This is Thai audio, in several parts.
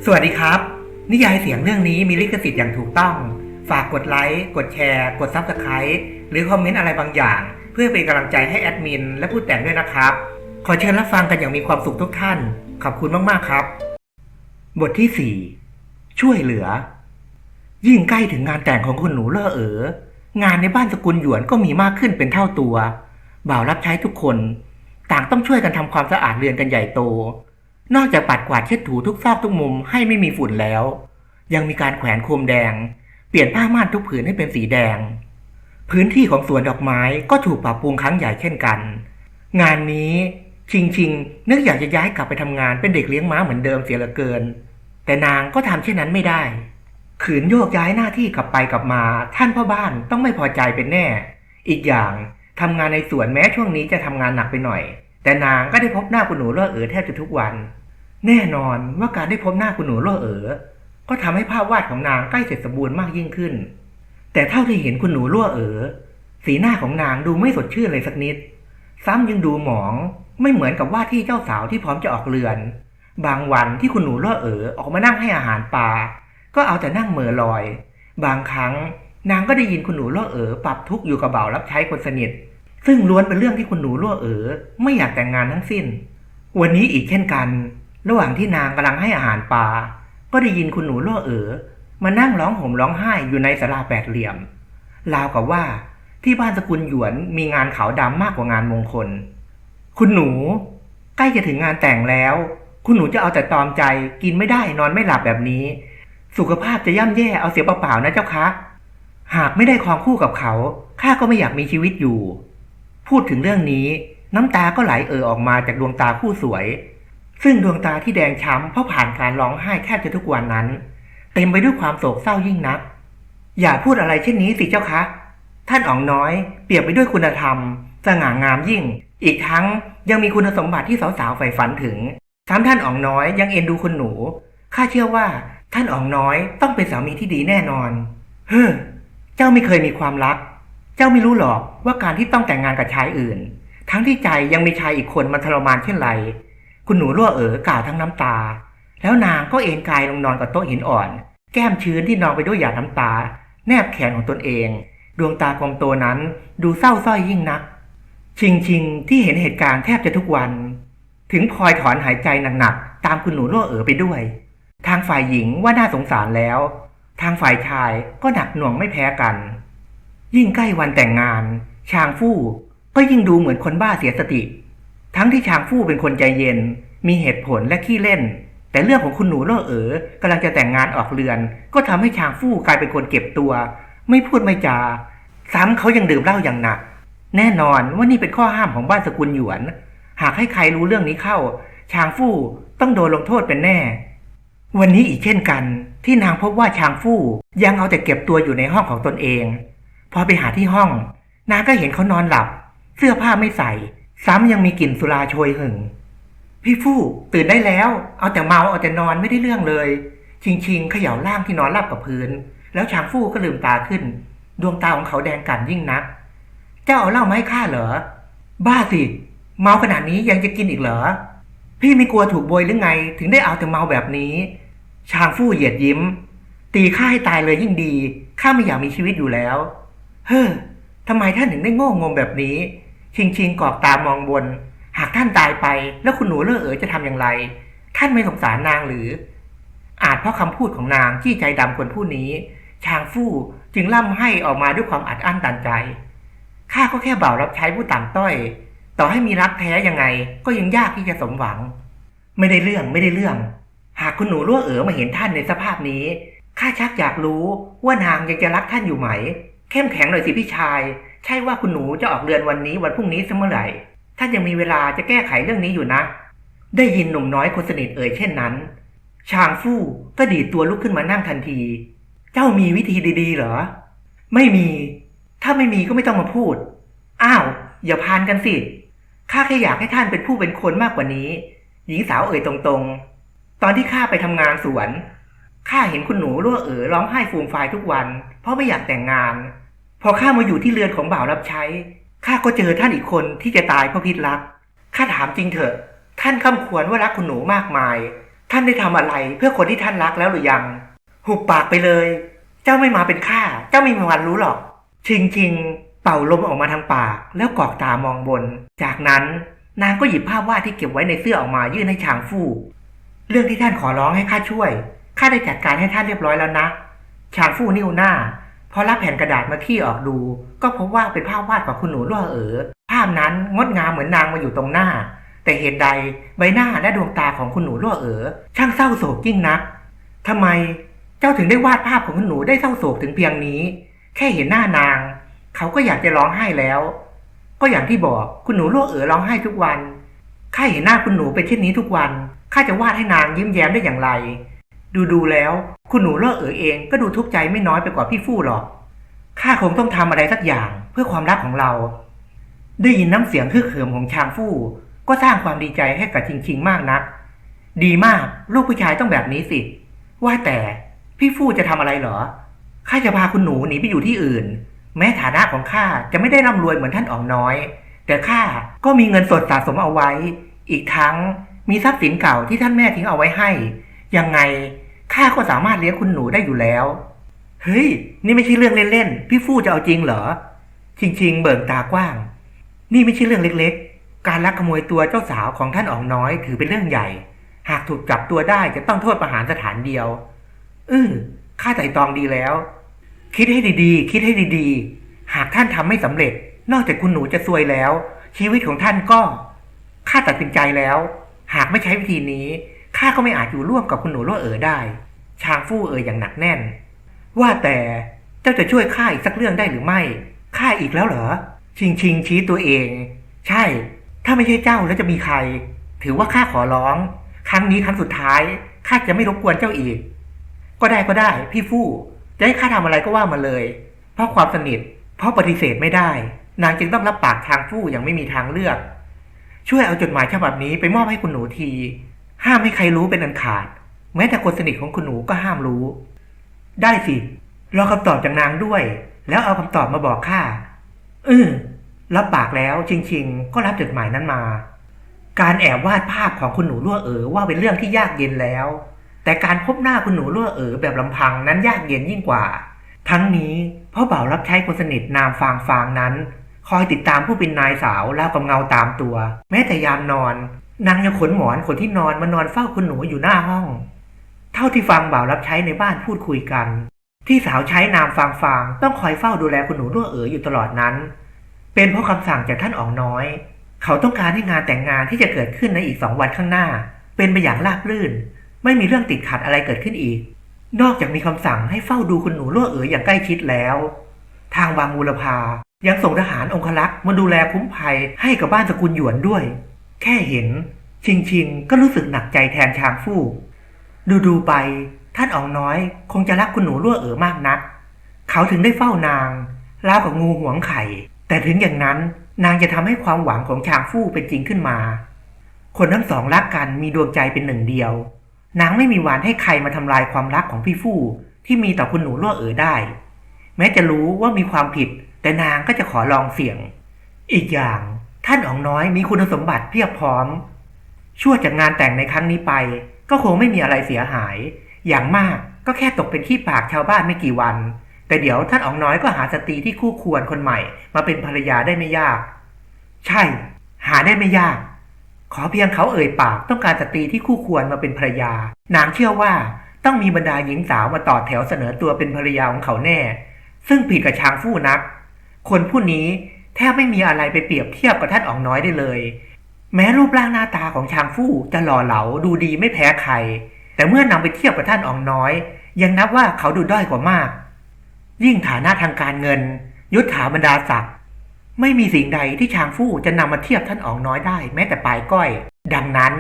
สวัสดีครับนิยายเสียงเรื่องนี้มีลิขสิทธิ์อย่างถูกต้องฝากกดไลค์กดแชร์กด Subscribe หรือคอมเมนต์อะไรบางอย่างเพื่อเป็นกำลังใจให้แอดมินและผู้แต่งด้วยนะครับขอเชิญรับฟังกันอย่างมีความสุขทุกท่านขอบคุณมากๆครับบทที่4ช่วยเหลือยิ่งใกล้ถึงงานแต่งของคุณหนูเล่อเอ๋องานในบ้านสกุลหยวนก็มีมากขึ้นเป็นเท่าตัวบ่าวรับใช้ทุกคนต่างต้องช่วยกันทำความสะอาดเรือนกันใหญ่โตนอกจากปัดกวาดเช็ดถูทุกซอกทุกมุมให้ไม่มีฝุ่นแล้วยังมีการแขวนโคมแดงเปลี่ยนผ้าม่านทุกผืนให้เป็นสีแดงพื้นที่ของสวนดอกไม้ก็ถูกปรับปรุงครั้งใหญ่เช่นกันงานนี้ชิงนึกอยากจะย้ายกลับไปทำงานเป็นเด็กเลี้ยงม้าเหมือนเดิมเสียเหลือเกินแต่นางก็ทำเช่นนั้นไม่ได้ขืนโยกย้ายหน้าที่กลับไปกลับมาท่านพ่อบ้านต้องไม่พอใจเป็นแน่อีกอย่างทำงานในสวนแม้ช่วงนี้จะทำงานหนักไปหน่อยแต่นางก็ได้พบหน้าคุณหนูเล่อเอ๋อแทบจะทุกวันแน่นอนว่าการได้พบหน้าคุณหนูเล่อเอ๋อก็ทำให้ภาพวาดของนางใกล้เสร็จสมบูรณ์มากยิ่งขึ้นแต่เท่าที่เห็นคุณหนูล่อเอ๋อสีหน้าของนางดูไม่สดชื่นเลยสักนิดซ้ำยังดูหมองไม่เหมือนกับว่าที่เจ้าสาวที่พร้อมจะออกเรือนบางวันที่คุณหนูล่อเอ๋อออกมานั่งให้อาหารปลาก็เอาแต่นั่งเหม่อลอยบางครั้งนางก็ได้ยินคุณหนูล่อเอ๋อปรับทุกข์อยู่กับบ่าวรับใช้คนสนิทซึ่งล้วนเป็นเรื่องที่คุณหนูล่อเอ๋อไม่อยากแต่งงานทั้งสิ้นวันนี้อีกเช่นกันระหว่างที่นางกำลังให้อาหารปลาก็ได้ยินคุณหนูล่อเอ๋อมานั่งร้องห่มร้องไห้อยู่ในศาลาแปดเหลี่ยมราวกับว่าที่บ้านสกุลหยวนมีงานขาวดำมากกว่างานมงคลคุณหนูใกล้จะถึงงานแต่งแล้วคุณหนูจะเอาแต่ตอมใจกินไม่ได้นอนไม่หลับแบบนี้สุขภาพจะย่ำแย่เอาเสียเปล่าๆนะเจ้าคะหากไม่ได้ครองคู่กับเขาข้าก็ไม่อยากมีชีวิตอยู่พูดถึงเรื่องนี้น้ำตาก็ไหลออกมาจากดวงตาผู้สวยซึ่งดวงตาที่แดงช้ำเพราะผ่านการร้องไห้แทบจะทุกวันนั้นเต็มไปด้วยความโศกเศร้ายิ่งนักอย่าพูดอะไรเช่นนี้สิเจ้าคะท่านอ๋องน้อยเปรียบไปด้วยคุณธรรมสง่างามยิ่งอีกทั้งยังมีคุณสมบัติที่สาวๆใฝ่ฝันถึงซ้ำท่านอ๋องน้อยยังเอ็นดูคุณหนูข้าเชื่อว่าท่านอ๋องน้อยต้องเป็นสามีที่ดีแน่นอนเฮ้อเจ้าไม่เคยมีความรักเจ้าไม่รู้หรอกว่าการที่ต้องแต่งงานกับชายอื่นทั้งที่ใจยังมีชายอีกคนมันทรมานเช่นไรคุณหนูรั่วกล่าวทั้งน้ำตาแล้วนางก็เอนกายลงนอนกับโต๊ะหินอ่อนแก้มชื้นที่นองไปด้วยหยาดน้ำตาแนบแขนของตนเองดวงตากลมโตนั้นดูเศร้าส้อยยิ่งนักชิงที่เห็นเหตุการณ์แทบจะทุกวันถึงพลอยถอนหายใจหนักๆตามคุณหนูรั่วไปด้วยทางฝ่ายหญิงว่าน่าสงสารแล้วทางฝ่ายชายก็หนักหน่วงไม่แพ้กันยิ่งใกล้วันแต่งงานชางฟู่ก็ยิ่งดูเหมือนคนบ้าเสียสติทั้งที่ชางฟู่เป็นคนใจเย็นมีเหตุผลและขี้เล่นแต่เรื่องของคุณหนูเล่อกำลังจะแต่งงานออกเรือนก็ทำให้ชางฟู่กลายเป็นคนเก็บตัวไม่พูดไม่จาซ้ำเขายังดื่มเหล้าอย่างหนักแน่นอนว่านี่เป็นข้อห้ามของบ้านสกุลหยวนหากให้ใครรู้เรื่องนี้เข้าชางฟู่ต้องโดนลงโทษเป็นแน่วันนี้อีกเช่นกันที่นางพบว่าชางฟู่ยังเอาแต่เก็บตัวอยู่ในห้องของตนเองพอไปหาที่ห้องนางก็เห็นเขานอนหลับเสื้อผ้าไม่ใส่ซ้ำยังมีกลิ่นสุราโชยหึ่งพี่ฟู่ตื่นได้แล้วเอาแต่เมาเอาแต่นอนไม่ได้เรื่องเลยชิงเขย่าร่างที่นอนราบกับพื้นแล้วชางฟู่ก็ลืมตาขึ้นดวงตาของเขาแดงก่ำยิ่งนักเจ้าเอาเหล้ามาให้ข้าเหรอบ้าสิเมาขนาดนี้ยังจะกินอีกเหรอพี่ไม่กลัวถูกโบยหรือไงถึงได้เอาแต่เมาแบบนี้ชางฟู่เหยียดยิ้มตีข้าให้ตายเลยยิ่งดีข้าไม่อยากมีชีวิตอยู่แล้วเฮ้อทำไมท่านถึงได้โง่งมแบบนี้ชิงกอกตามองบนหากท่านตายไปแล้วคุณหนูเล่อจะทำอย่างไรท่านไม่สงสารนางหรืออาจเพราะคำพูดของนางที่ใจดำคนผู้นี้ชางฟู่จึงล่ำให้ออกมาด้วยความอัดอั้นตันใจข้าก็แค่บ่าวรับใช้ผู้ต่ำต้อยต่อให้มีรักแท้ยังไงก็ยังยากที่จะสมหวังไม่ได้เรื่องหากคุณหนูล่วมาเห็นท่านในสภาพนี้ข้าชักอยากรู้ว่านางยังจะรักท่านอยู่ไหมเข้มแข็งหน่อยสิพี่ชายใช่ว่าคุณหนูจะออกเรือนวันนี้วันพรุ่งนี้เสมอไหร่ท่านยังมีเวลาจะแก้ไขเรื่องนี้อยู่นะได้ยินหนุ่มน้อยคนสนิทเช่นนั้นชางฟู่ก็ดีดตัวลุกขึ้นมานั่งทันทีเจ้ามีวิธีดีๆเหรอไม่มีถ้าไม่มีก็ไม่ต้องมาพูดอ้าวอย่าพานกันสิข้าแค่อยากให้ท่านเป็นผู้เป็นคนมากกว่านี้หญิงสาวตรงๆตอนที่ข้าไปทำงานสวนข้าเห็นคุณหนูรั่วร้องไห้ฟูมฟายทุกวันเพราะไม่อยากแต่งงานพอข้ามาอยู่ที่เรือนของบ่าวรับใช้ข้าก็เจอท่านอีกคนที่จะตายเพราะพิษรักข้าถามจริงเถอะท่านค่ำควรว่ารักคุณหนูมากมาย ท่านได้ทำอะไรเพื่อคนที่ท่านรักแล้วหรือยังหุบปากไปเลยเจ้าไม่มาเป็นข้าเจ้าไม่มีวันรู้หรอกชิงเป่าลมออกมาทางปากแล้วกอกตามองบนจากนั้นนางก็หยิบภาพวาดที่เก็บไว้ในเสื้อออกมายื่นให้ชางฟู่เรื่องที่ท่านขอร้องให้ข้าช่วยข้าได้จัดการให้ท่านเรียบร้อยแล้วนะชางฟู่นิ้วหน้าพอรับแผ่นกระดาษมาขี้ออกดูก็พบว่าเป็นภาพวาดของคุณหนูล่อภาพนั้นงดงามเหมือนนางมาอยู่ตรงหน้าแต่เหตุใดใบหน้าและดวงตาของคุณหนูล่อช่างเศร้าโศกยิ่งนักทำไมเจ้าถึงได้วาดภาพของคุณหนูได้เศร้าโศกถึงเพียงนี้แค่เห็นหน้านางเขาก็อยากจะร้องไห้แล้วก็อย่างที่บอกคุณหนูล่อร้องไห้ทุกวันข้าเห็นหน้าคุณหนูเป็นเช่นนี้ทุกวันข้าจะวาดให้นางยิ้มแย้มได้อย่างไรดูแล้วคุณหนูล่อเองก็ดูทุกข์ใจไม่น้อยไปกว่าพี่ฟู่หรอกข้าคงต้องทำอะไรสักอย่างเพื่อความรักของเราได้ยินน้ำเสียงฮึกเหิมของชางฟู่ก็สร้างความดีใจให้กับชิงมากนักดีมากลูกผู้ชายต้องแบบนี้สิว่าแต่พี่ฟู่จะทำอะไรเหรอข้าจะพาคุณหนูหนีไปอยู่ที่อื่นแม้ฐานะของข้าจะไม่ได้ร่ำรวยเหมือนท่านอ๋องน้อยแต่ข้าก็มีเงินสดสะสมเอาไว้อีกทั้งมีทรัพย์สินเก่าที่ท่านแม่ทิ้งเอาไว้ให้ยังไงข้าก็สามารถเลี้ยงคุณหนูได้อยู่แล้วเฮ้ยนี่ไม่ใช่เรื่องเล่นๆพี่ฟู่จะเอาจริงเหรอชิงเบิ่งตากว้างนี่ไม่ใช่เรื่องเล็กๆการลักขโมยตัวเจ้าสาวของท่านอ๋องน้อยถือเป็นเรื่องใหญ่หากถูกจับตัวได้จะต้องโทษประหารสถานเดียวข้าไต่ตรองดีแล้วคิดให้ดีหากท่านทำไม่สำเร็จนอกจากคุณหนูจะซวยแล้วชีวิตของท่านก็ข้าตัดสินใจแล้วหากไม่ใช้วิธีนี้ข้าก็ไม่อาจอยู่ร่วมกับคุณหนูล่อได้ชางฟู่อย่างหนักแน่นว่าแต่เจ้าจะช่วยข้าอีกสักเรื่องได้หรือไม่ข้าอีกแล้วเหรอชิงชี้ตัวเองใช่ถ้าไม่ใช่เจ้าแล้วจะมีใครถือว่าข้าขอร้องครั้งนี้ครั้งสุดท้ายข้าจะไม่รบกวนเจ้าอีกก็ได้พี่ฟู่จะให้ข้าทำอะไรก็ว่ามาเลยเพราะความสนิทเพราะปฏิเสธไม่ได้นางจึงต้องรับปากชางฟู่อย่างไม่มีทางเลือกช่วยเอาจดหมายฉบับนี้ไปมอบให้คุณหนูทีห้ามให้ใครรู้เป็นอันขาดแม้แต่คนสนิทของคุณหนูก็ห้ามรู้ได้สิรอคำตอบจากนางด้วยแล้วเอาคำตอบมาบอกข้ารับปากแล้วชิงก็รับจดหมายนั้นมาการแอบวาดภาพของคุณหนูล่อว่าเป็นเรื่องที่ยากเย็นแล้วแต่การพบหน้าคุณหนูล่อแบบลำพังนั้นยากเย็นยิ่งกว่าทั้งนี้เพราะบ่าวรับใช้คนสนิทนามฟางนั้นคอยติดตามผู้เป็นนายสาวแล้วกับเงาตามตัวแม้แต่ยามนอนนางยังขนหมอนคนที่นอนมานอนเฝ้าคุณหนูอยู่หน้าห้องเท่าที่ฟังบ่าวรับใช้ในบ้านพูดคุยกันที่สาวใช้นามฟางต้องคอยเฝ้าดูแลคุณหนูล่ออยู่ตลอดนั้นเป็นเพราะคำสั่งจากท่านอ๋องน้อยเขาต้องการให้งานแต่งงานที่จะเกิดขึ้นในอีก2 วันข้างหน้าเป็นไปอย่างราบรื่นไม่มีเรื่องติดขัดอะไรเกิดขึ้นอีกนอกจากมีคำสั่งให้เฝ้าดูคุณหนูล่ออย่างใกล้ชิดแล้วทางวังบูรพายังส่งทหารองครักษ์มาดูแลคุ้มภัยให้กับบ้านสกุลหยวนด้วยแค่เห็นชิงก็รู้สึกหนักใจแทนชางฟู่ดูไปท่านอ๋องน้อยคงจะรักคุณหนูล่อมากนักเขาถึงได้เฝ้านางราวกับงูหวงไข่แต่ถึงอย่างนั้นนางจะทำให้ความหวังของชางฟู่เป็นจริงขึ้นมาคนทั้งสองรักกันมีดวงใจเป็นหนึ่งเดียวนางไม่มีวันให้ใครมาทำลายความรักของพี่ฟู่ที่มีต่อคุณหนูล่อได้แม้จะรู้ว่ามีความผิดแต่นางก็จะขอลองเสี่ยงอีกอย่างท่านอ๋องน้อยมีคุณสมบัติเพียบพร้อมชั่วจากงานแต่งในครั้งนี้ไปก็คงไม่มีอะไรเสียหายอย่างมากก็แค่ตกเป็นขี้ปากชาวบ้านไม่กี่วันแต่เดี๋ยวท่านอ๋องน้อยก็หาสตรีที่คู่ควรคนใหม่มาเป็นภรรยาได้ไม่ยากใช่หาได้ไม่ยากขอเพียงเขาปากต้องการสตรีที่คู่ควรมาเป็นภรรยานางเชื่อว่าต้องมีบรรดาหญิงสาวมาต่อแถวเสนอตัวเป็นภรรยาของเขาแน่ซึ่งผิดกับชางฟู่นักคนผู้นี้แทบไม่มีอะไรไปเปรียบเทียบกับท่านอ๋องน้อยได้เลยแม้รูปร่างหน้าตาของชางฟู่จะหล่อเหลาดูดีไม่แพ้ใครแต่เมื่อนำไปเทียบกับท่านอ๋องน้อยยังนับว่าเขาดูด้อยกว่ามากยิ่งฐานะทางการเงินยศถาบรรดาศักดิ์ไม่มีสิ่งใดที่ชางฟู่จะนำมาเทียบท่านอ๋องน้อยได้แม้แต่ปลายก้อยดังนั้น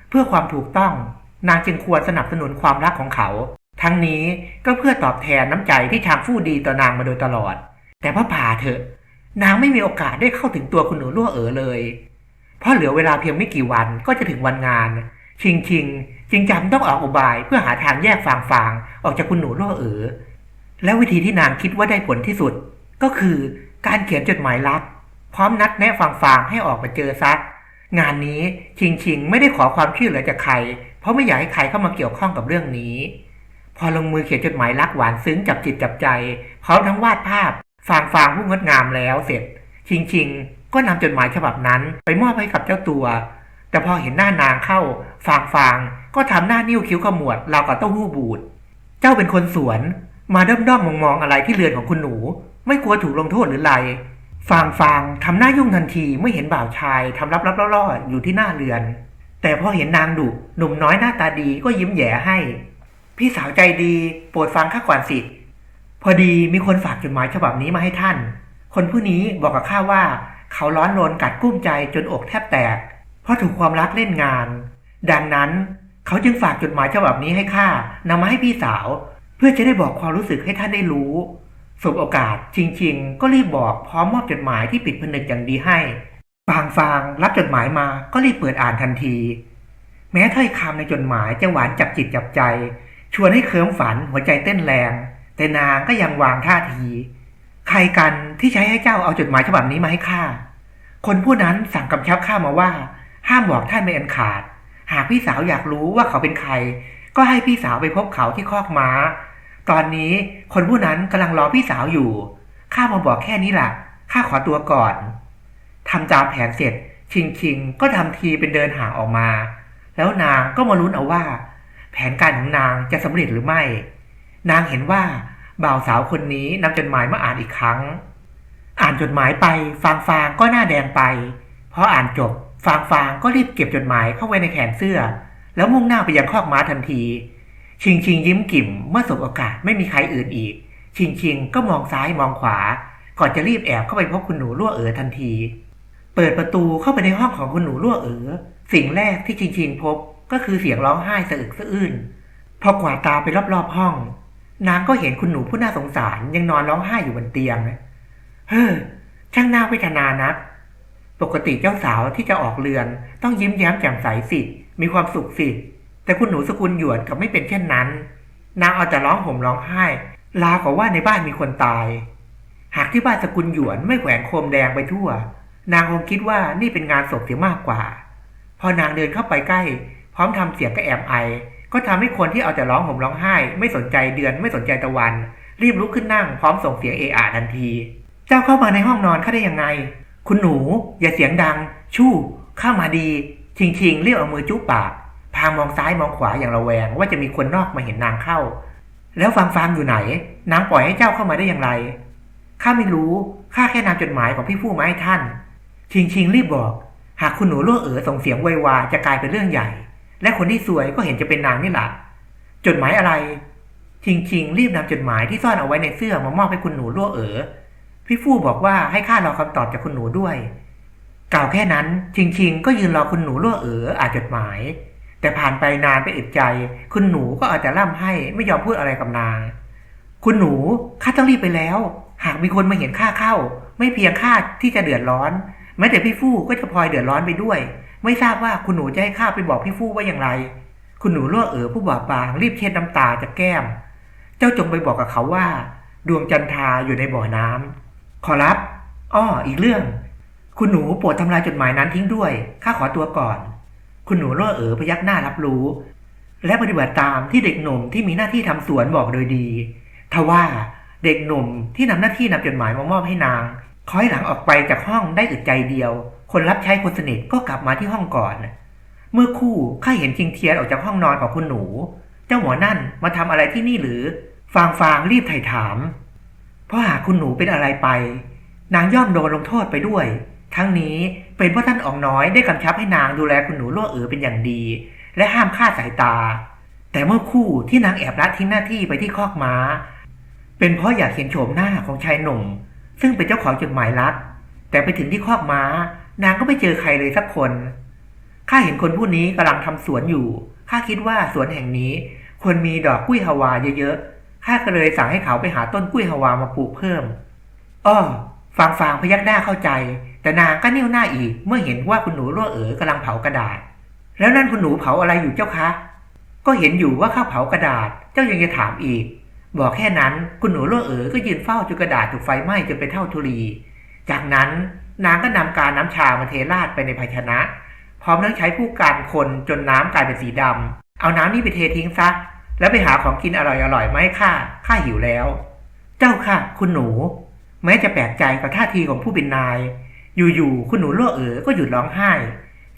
เพื่อความถูกต้องนางจึงควรสนับสนุนความรักของเขาทั้งนี้ก็เพื่อตอบแทนน้ำใจที่ชางฟู่ดีต่อนางมาโดยตลอดแต่พ่อผ่าเถอะนางไม่มีโอกาสได้เข้าถึงตัวคุณหนูล่อเลยเพราะเหลือเวลาเพียงไม่กี่วันก็จะถึงวันงานชิงจึงจำต้องออกอุบายเพื่อหาทางแยกฟางออกจากคุณหนูล่อและวิธีที่นางคิดว่าได้ผลที่สุดก็คือการเขียนจดหมายลับพร้อมนัดแนะฟางให้ออกมาเจอซัก งานนี้ชิงไม่ได้ขอความช่วยเหลือจากใครเพราะไม่อยากให้ใครเข้ามาเกี่ยวข้องกับเรื่องนี้พอลงมือเขียนจดหมายรักหวานซึ้งจับจิตจับใจพร้อมทั้งวาดภาพฟางผู้งดงามแล้วเสร็จชิงก็นำจดหมายฉบับนั้นไปมอบให้กับเจ้าตัวแต่พอเห็นหน้านางเข้าฟางก็ทำหน้านิ้วคิ้วขมวดราวกับเต้าหู้บูดเจ้าเป็นคนสวนมาด้อมมองอะไรที่เรือนของคุณหนูไม่กลัวถูกลงโทษหรือไรฟางทำหน้ายุ่งทันทีเมื่อเห็นบ่าวชายทำลับล่ออยู่ที่หน้าเรือนแต่พอเห็นนางดุหนุ่มน้อยหน้าตาดีก็ยิ้มแย่ให้พี่สาวใจดีโปรดฟังข้าก่อนสิพอดีมีคนฝากจดหมายฉบับนี้มาให้ท่านคนผู้นี้บอกกับข้าว่าเขาร้อนรนกัดกุ้มใจจนอกแทบแตกเพราะถูกความรักเล่นงานดังนั้นเขาจึงฝากจดหมายฉบับนี้ให้ข้านำมาให้พี่สาวเพื่อจะได้บอกความรู้สึกให้ท่านได้รู้สบโอกาสชิงก็รีบบอกพร้อมมอบจดหมายที่ปิดผนึกอย่างดีให้ฟางรับจดหมายมาก็รีบเปิดอ่านทันทีแม้ถ้อยคำในจดหมายจะหวานจับจิตจับใจชวนให้เคลิ้มฝันหัวใจเต้นแรงแต่นางก็ยังวางท่าทีใครกันที่ใช้ให้เจ้าเอาจดหมายฉบับนี้มาให้ข้าคนผู้นั้นสั่งกำชับข้ามาว่าห้ามบอกท่านเป็นอันขาดหากพี่สาวอยากรู้ว่าเขาเป็นใครก็ให้พี่สาวไปพบเขาที่คอกม้าตอนนี้คนผู้นั้นกำลังรอพี่สาวอยู่ข้ามาบอกแค่นี้ล่ะข้าขอตัวก่อนทำตามแผนเสร็จชิงก็ทำทีเป็นเดินห่างออกมาแล้วนางก็มาลุ้นเอาว่าแผนการของนางจะสำเร็จหรือไม่นางเห็นว่าบ่าวสาวคนนี้นำจดหมายมาอ่านอีกครั้งอ่านจดหมายไปฟางก็หน้าแดงไปพออ่านจบฟางก็รีบเก็บจดหมายเข้าไว้ในแขนเสื้อแล้วมุ่งหน้าไปยังคอกม้าทันทีชิงยิ้มกิ่มเมื่อสบโอกาสไม่มีใครอื่นอีกชิงก็มองซ้ายมองขวาก่อนจะรีบแอบเข้าไปพบคุณหนูลั่วเอ๋อทันทีเปิดประตูเข้าไปในห้องของคุณหนูลั่วเอ๋อสิ่งแรกที่ชิงพบก็คือเสียงร้องไห้สะอึกสะอื้นพอกวาดตาไปรอบๆห้องนางก็เห็นคุณหนูผู้น่าสงสารยังนอนร้องไห้อยู่บนเตียงเฮ้อช่างน่าเวทนานักปกติเจ้าสาวที่จะออกเรือนต้องยิ้มแย้มแจ่มใสสิมีความสุขสิแต่คุณหนูสกุลหยวนกลับไม่เป็นเช่นนั้นนางเอาแต่ร้องห่มร้องไห้ราวกับว่าในบ้านมีคนตายหากที่บ้านสกุลหยวนไม่แขวนโคมแดงไปทั่วนางคงคิดว่านี่เป็นงานศพเสียมากกว่าพอนางเดินเข้าไปใกล้พร้อมทำเสียงกระแอมไอก็ทำให้คนที่เอาแต่ร้องห่มร้องไห้ไม่สนใจเดือนไม่สนใจตะวันรีบลุกขึ้นนั่งพร้อมส่งเสียงเอะอะทันทีเจ้าเข้ามาในห้องนอนข้าได้ยังไงคุณหนูอย่าเสียงดังชู่เข้ามาดีชิงเรียกเอามือจุ๊บปากพางมองซ้ายมองขวาอย่างระแวงว่าจะมีคนนอกมาเห็นนางเข้าแล้วฟางอยู่ไหนนางปล่อยให้เจ้าเข้ามาได้อย่างไรข้าไม่รู้ข้าแค่นำจดหมายของพี่ฟู่มาให้ท่านชิงรีบบอกหากคุณหนูลั่วเอ๋อส่งเสียงไววาจะกลายเป็นเรื่องใหญ่และคนที่ซวยก็เห็นจะเป็นนางนี่แหละจดหมายอะไรชิงรีบนำจดหมายที่ซ่อนเอาไว้ในเสื้อมามอบให้คุณหนูลั่วเอ๋อพี่ฟู่บอกว่าให้ข้ารอคำตอบจากคุณหนูด้วยกล่าวแค่นั้นชิงก็ยืนรอคุณหนูลั่วเอ๋ออ่านจดหมายแต่ผ่านไปนานไปอึดใจคุณหนูก็เอาแต่ร่ำให้ไม่ยอมพูดอะไรกับนางคุณหนูข้าต้องรีบไปแล้วหากมีคนมาเห็นข้าเข้าไม่เพียงข้าที่จะเดือดร้อนแม้แต่พี่ฟู่ก็จะพลอยเดือดร้อนไปด้วยไม่ทราบว่าคุณหนูจะให้ข้าไปบอกพี่ฟู่ว่าอย่างไรคุณหนูลั่วเอ๋อผู้บอบบางรีบเช็ดน้ำตาจากแก้มเจ้าจงไปบอกกับเขาว่าดวงจันทราอยู่ในบ่อน้ำขอรับอ้ออีกเรื่องคุณหนูโปรดทำลายจดหมายนั้นทิ้งด้วยข้าขอตัวก่อนคุณหนูลั่วเอ๋อพยักหน้ารับรู้และปฏิบัติตามที่เด็กหนุ่มที่มีหน้าที่ทำสวนบอกโดยดีทว่าเด็กหนุ่มที่นำหน้าที่นำจดหมายมามอบให้นางคอยหลังออกไปจากห้องได้อึดใจเดียวคนรับใช้คนสนิทก็กลับมาที่ห้องก่อนเมื่อคู่ข้าเห็นชิงเทียนออกจากห้องนอนของคุณหนูเจ้าหัวนั่นมาทำอะไรที่นี่หรือฟางรีบไถ่ถามเพราะหากคุณหนูเป็นอะไรไปนางย่อมโดนลงโทษไปด้วยทั้งนี้เป็นเพราะท่านอ๋องน้อยได้กำชับให้นางดูแลคุณหนูลั่วเอ๋อเป็นอย่างดีและห้ามคลาดสายตาแต่เมื่อคู่ที่นางแอบละทิ้งหน้าที่ไปที่คอกม้าเป็นเพราะอยากเห็นโฉมหน้าของชายหนุ่มซึ่งเป็นเจ้าของจดหมายลับแต่ไปถึงที่คอกม้านางก็ไม่เจอใครเลยสักคนข้าเห็นคนผู้นี้กำลังทำสวนอยู่ข้าคิดว่าสวนแห่งนี้ควรมีดอกกุ้ยฮาวาเยอะๆข้าก็เลยสั่งให้เขาไปหาต้นกุ้ยฮาวามาปลูกเพิ่มอ้อฟางพยักหน้าเข้าใจแต่นางก็นิ่วหน้าอีกเมื่อเห็นว่าคุณหนูลั่วเอ๋อกำลังเผากระดาษแล้วนั่นคุณหนูเผาอะไรอยู่เจ้าคะก็เห็นอยู่ว่าข้าเผากระดาษเจ้ายังจะถามอีกบอกแค่นั้นคุณหนูลั่วเอ๋อก็ยืนเฝ้าจนกระดาษถูกไฟไหม้จนเป็นเท่าธุลีจากนั้นนางก็นำกาน้ำชามาเทราดไปในภาชนะ พร้อมทั้งใช้ผู้การคนจนน้ำกลายเป็นสีดำเอาน้ำนี่ไปเททิ้งซะแล้วไปหาของกินอร่อยๆมาให้ข้าหิวแล้วเจ้าค่ะคุณหนูแม้จะแปลกใจกับท่าทีของผู้เป็นนายอยู่ๆคุณหนูโล่ก็หยุดร้องไห้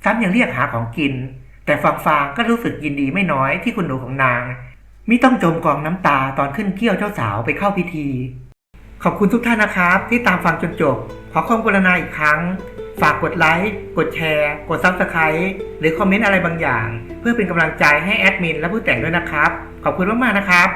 ซ้ำยังเรียกหาของกินแต่ฟางก็รู้สึกยินดีไม่น้อยที่คุณหนูของนางมิต้องจมกองน้ำตาตอนขึ้นเกี้ยวเจ้าสาวไปเข้าพิธีขอบคุณทุกท่านนะครับที่ตามฟังจนจบขอความกรุณาอีกครั้งฝากกดไลค์กดแชร์กด Subscribe หรือคอมเมนต์อะไรบางอย่างเพื่อเป็นกำลังใจให้แอดมินและผู้แต่งด้วยนะครับขอบคุณมากๆนะครับ